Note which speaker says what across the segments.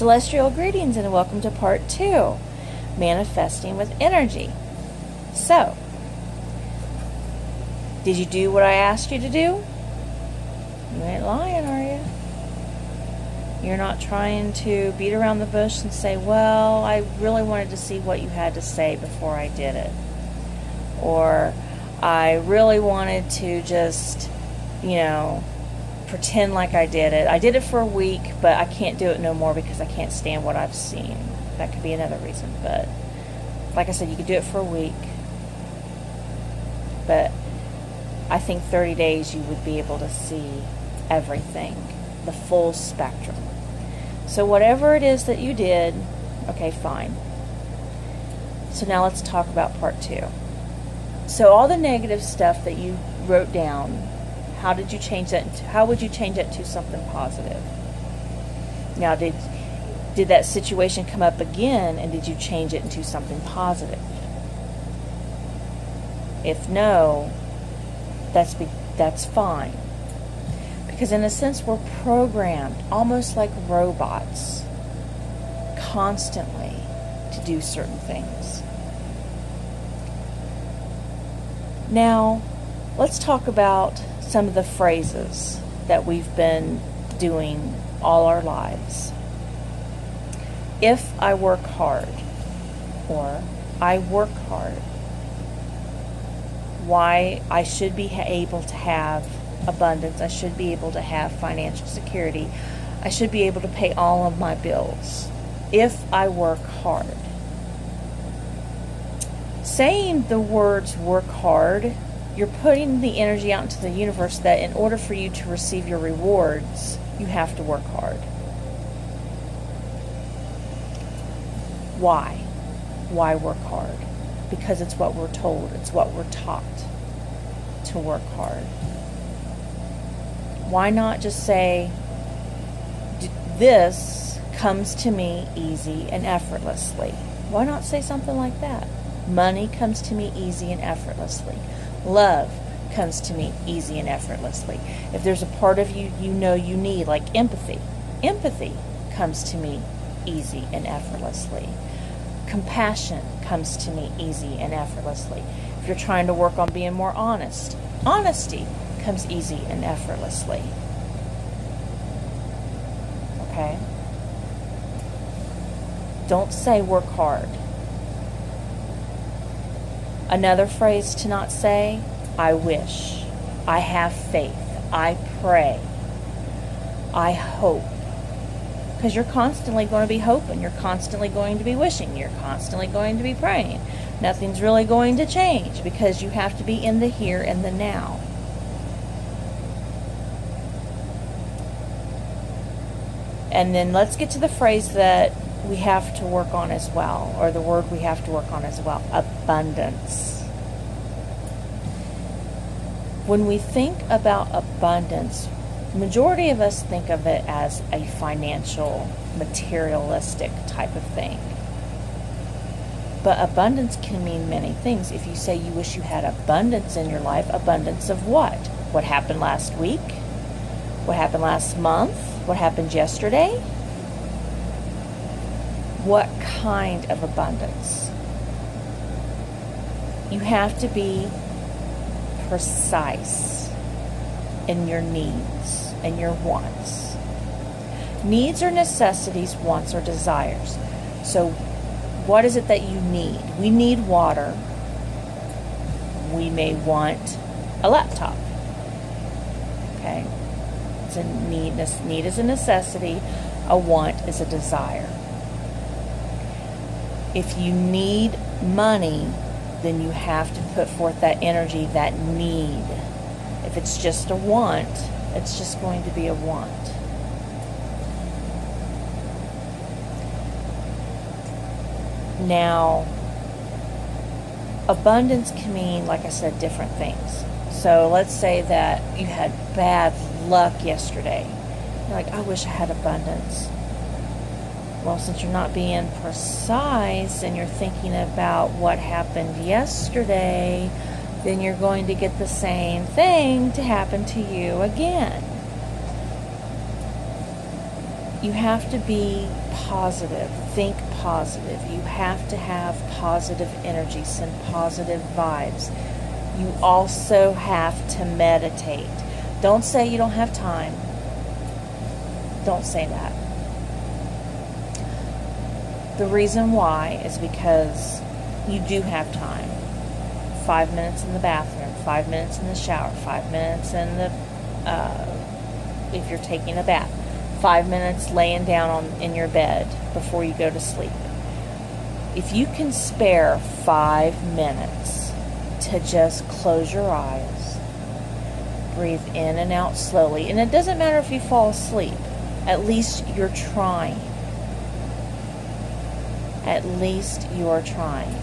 Speaker 1: Celestial greetings and welcome to part 2, Manifesting with Energy. So, did you do what I asked you to do? You ain't lying, are you? You're not trying to beat around the bush and say, well, I really wanted to see what you had to say before I did it. Or, I really wanted to just, pretend like I did it. I did it for a week, but I can't do it no more because I can't stand what I've seen. That could be another reason. But, like I said, you could do it for a week. But I think 30 days you would be able to see everything, the full spectrum. So whatever it is that you did, okay, fine. So now let's talk about part 2. So all the negative stuff that you wrote down, how did you change that? How would you change that to something positive? Now, did that situation come up again, and did you change it into something positive? If no, that's fine. Because in a sense, we're programmed almost like robots constantly to do certain things. Now, let's talk about some of the phrases that we've been doing all our lives. If I work hard, or I work hard. Why I should be able to have abundance. I should be able to have financial security. I should be able to pay all of my bills if I work hard. Saying the words work hard, you're putting the energy out into the universe that in order for you to receive your rewards, you have to work hard. Why? Why work hard? Because it's what we're told. It's what we're taught to work hard. Why not just say, this comes to me easy and effortlessly? Why not say something like that? Money comes to me easy and effortlessly. Love comes to me easy and effortlessly. If there's a part of you you need, like empathy comes to me easy and effortlessly. Compassion comes to me easy and effortlessly. If you're trying to work on being more honest, honesty comes easy and effortlessly. Okay? Don't say work hard. Another phrase to not say, I wish, I have faith, I pray, I hope. Because you're constantly going to be hoping, you're constantly going to be wishing, you're constantly going to be praying. Nothing's really going to change because you have to be in the here and the now. And then let's get to the phrase that we have to work on as well, or the word we have to work on as well, abundance. When we think about abundance, majority of us think of it as a financial, materialistic type of thing. But abundance can mean many things. If you say you wish you had abundance in your life, abundance of what? What happened last week? What happened last month? What happened yesterday? What kind of abundance? You have to be precise in your needs and your wants. Needs are necessities, wants are desires. So what is it that you need? We need water. We may want a laptop. Okay? It's a need. Need is a necessity. A want is a desire. If you need money, then you have to put forth that energy, that need. If it's just a want, it's just going to be a want. Now, abundance can mean, like I said, different things. So let's say that you had bad luck yesterday. You're like, I wish I had abundance. Well, since you're not being precise and you're thinking about what happened yesterday, then you're going to get the same thing to happen to you again. You have to be positive, think positive. You have to have positive energy, send positive vibes. You also have to meditate. Don't say you don't have time. Don't say that. The reason why is because you do have time. 5 minutes in the bathroom, 5 minutes in the shower, 5 minutes in the, if you're taking a bath, 5 minutes laying down in your bed before you go to sleep. If you can spare 5 minutes to just close your eyes, breathe in and out slowly, and it doesn't matter if you fall asleep, at least you're trying. At least you are trying.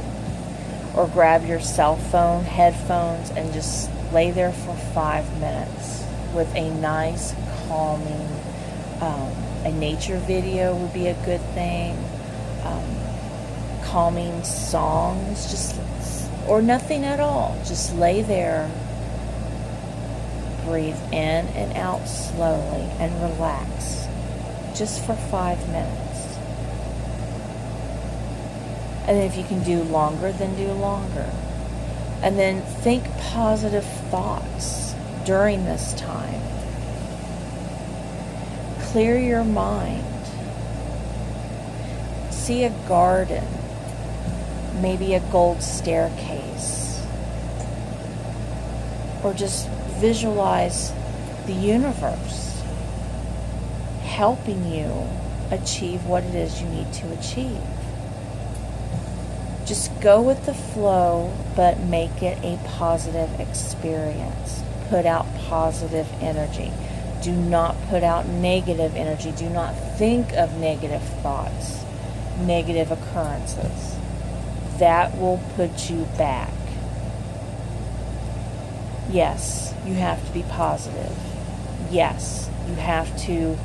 Speaker 1: Or grab your cell phone, headphones, and just lay there for 5 minutes with a nice, calming, a nature video would be a good thing. Calming songs, or nothing at all. Just lay there, breathe in and out slowly, and relax, just for 5 minutes. And then if you can do longer, then do longer. And then think positive thoughts during this time. Clear your mind. See a garden, maybe a gold staircase, or just visualize the universe helping you achieve what it is you need to achieve. Just go with the flow, but make it a positive experience. Put out positive energy. Do not put out negative energy. Do not think of negative thoughts, negative occurrences. That will put you back. Yes, you have to be positive. Yes, you have to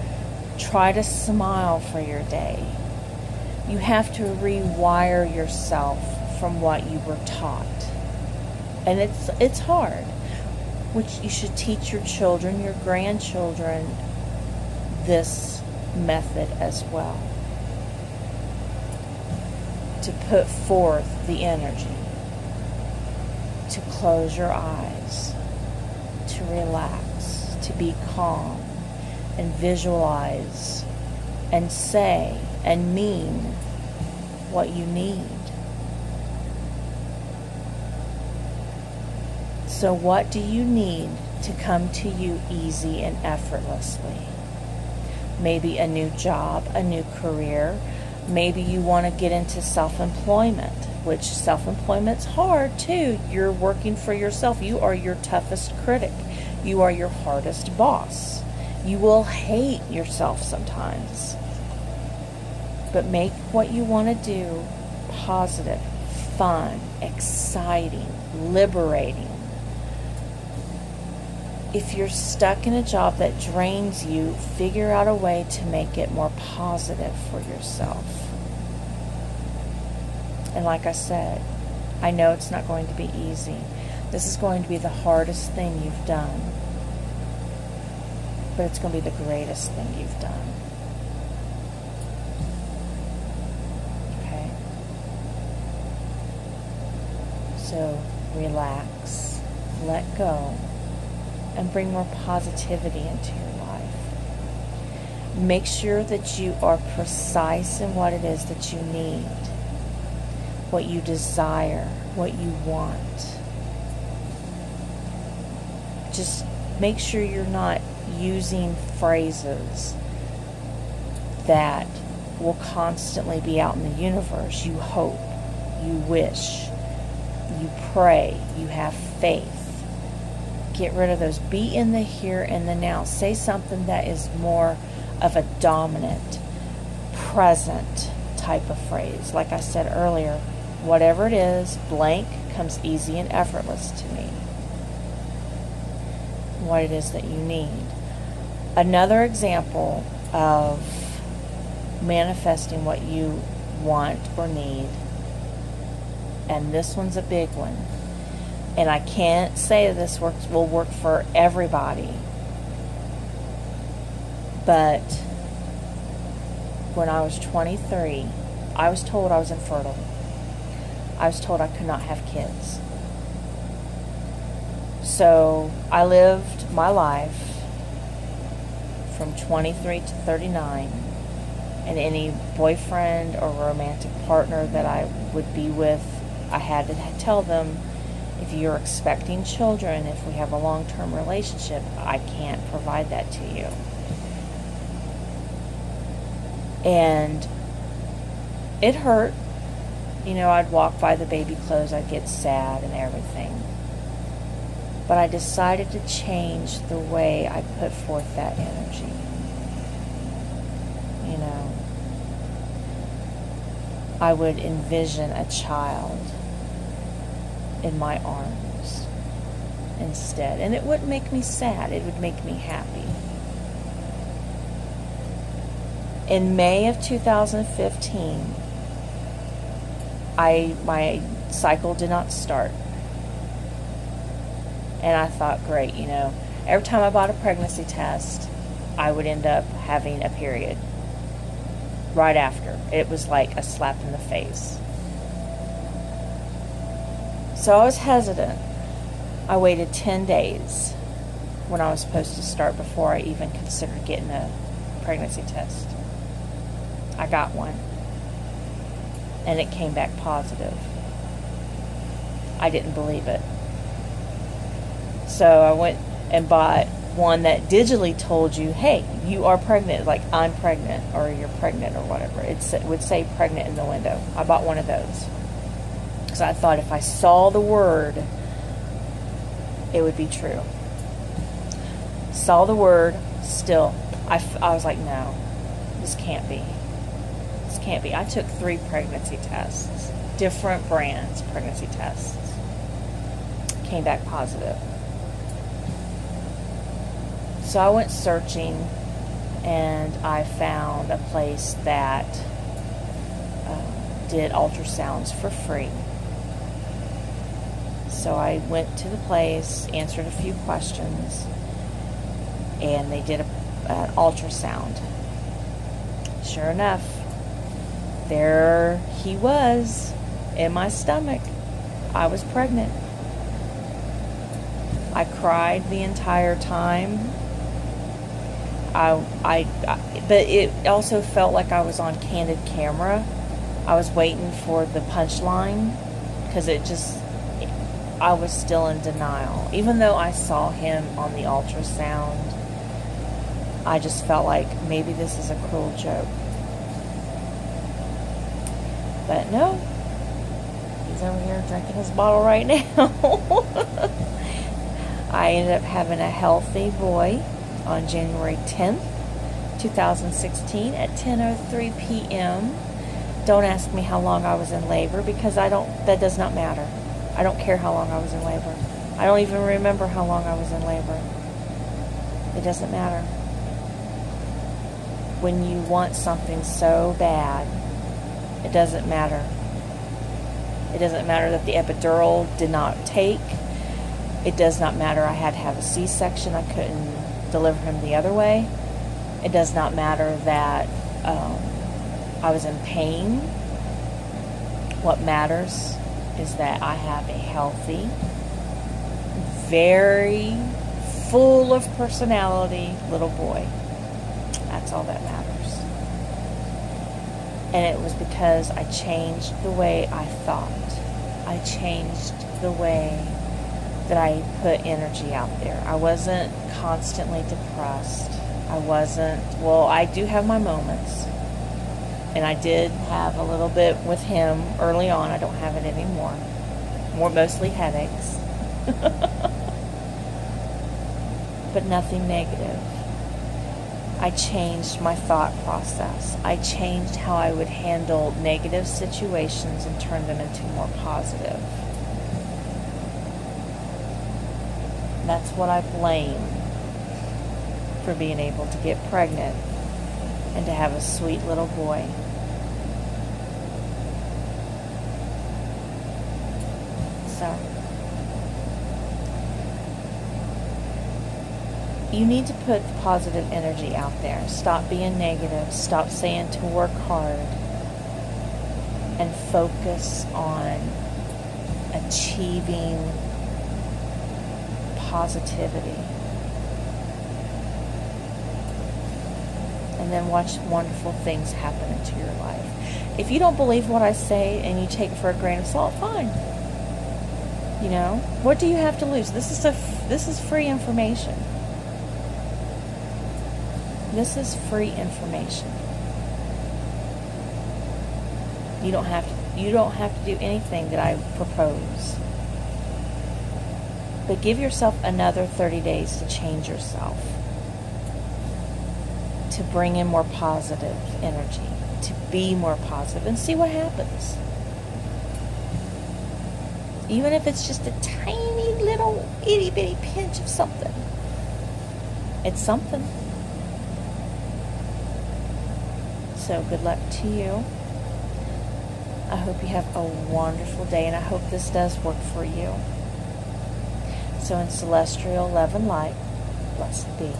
Speaker 1: try to smile for your day. You have to rewire yourself from what you were taught. And it's hard, which you should teach your children, your grandchildren, this method as well. To put forth the energy, to close your eyes, to relax, to be calm, and visualize, and say, and mean what you need. So what do you need to come to you easy and effortlessly? Maybe a new job, a new career. Maybe you want to get into self-employment, which self-employment's hard too. You're working for yourself. You are your toughest critic. You are your hardest boss. You will hate yourself sometimes. But make what you want to do positive, fun, exciting, liberating. If you're stuck in a job that drains you, figure out a way to make it more positive for yourself. And like I said, I know it's not going to be easy. This is going to be the hardest thing you've done. But it's going to be the greatest thing you've done. Okay? So relax, let go, and bring more positivity into your life. Make sure that you are precise in what it is that you need, what you desire, what you want. Just make sure you're not using phrases that will constantly be out in the universe. You hope, you wish, you pray, you have faith. Get rid of those. Be in the here and the now. Say something that is more of a dominant, present type of phrase. Like I said earlier, whatever it is, blank comes easy and effortless to me. What it is that you need. Another example of manifesting what you want or need, and this one's a big one, and I can't say this will work for everybody, but when I was 23, I was told I was infertile. I was told I could not have kids. So I lived my life from 23 to 39, and any boyfriend or romantic partner that I would be with, I had to tell them, if you're expecting children, if we have a long-term relationship, I can't provide that to you. And it hurt. You know, I'd walk by the baby clothes, I'd get sad and everything. But I decided to change the way I put forth that energy. You know, I would envision a child in my arms instead. And it wouldn't make me sad, it would make me happy. In May of 2015, my cycle did not start. And I thought, great, you know, every time I bought a pregnancy test, I would end up having a period right after. It was like a slap in the face. So I was hesitant. I waited 10 days when I was supposed to start before I even considered getting a pregnancy test. I got one, and it came back positive. I didn't believe it. So I went and bought one that digitally told you, hey, you are pregnant, like I'm pregnant, or you're pregnant, or whatever. It would say pregnant in the window. I bought one of those because I thought if I saw the word, it would be true. Saw the word, still, I was like, no, this can't be. This can't be. I took 3 pregnancy tests, different brands pregnancy tests. Came back positive. So I went searching, and I found a place that did ultrasounds for free. So I went to the place, answered a few questions, and they did an ultrasound. Sure enough, there he was in my stomach. I was pregnant. I cried the entire time. But it also felt like I was on candid camera. I was waiting for the punchline because I was still in denial. Even though I saw him on the ultrasound, I just felt like maybe this is a cruel joke. But no, he's over here drinking his bottle right now. I ended up having a healthy boy on January 10th, 2016 at 10:03 p.m. Don't ask me how long I was in labor because that does not matter. I don't care how long I was in labor. I don't even remember how long I was in labor. It doesn't matter. When you want something so bad, it doesn't matter. It doesn't matter that the epidural did not take. It does not matter I had to have a C-section. I couldn't deliver him the other way. It does not matter that I was in pain. What matters is that I have a healthy, very full of personality little boy. That's all that matters. And it was because I changed the way I thought. I changed the way that I put energy out there. I wasn't constantly depressed. I do have my moments. And I did have a little bit with him early on. I don't have it anymore. Mostly headaches. But nothing negative. I changed my thought process. I changed how I would handle negative situations and turn them into more positive. That's what I blame for being able to get pregnant and to have a sweet little boy. So, you need to put the positive energy out there. Stop being negative. Stop saying to work hard. And focus on achieving positivity. And then watch wonderful things happen into your life. If you don't believe what I say and you take it for a grain of salt, fine. You know, what do you have to lose? This is free information. This is free information. You don't have to do anything that I propose. But give yourself another 30 days to change yourself. To bring in more positive energy. To be more positive and see what happens. Even if it's just a tiny little itty bitty pinch of something. It's something. So good luck to you. I hope you have a wonderful day, and I hope this does work for you. So in celestial love and light, blessed be.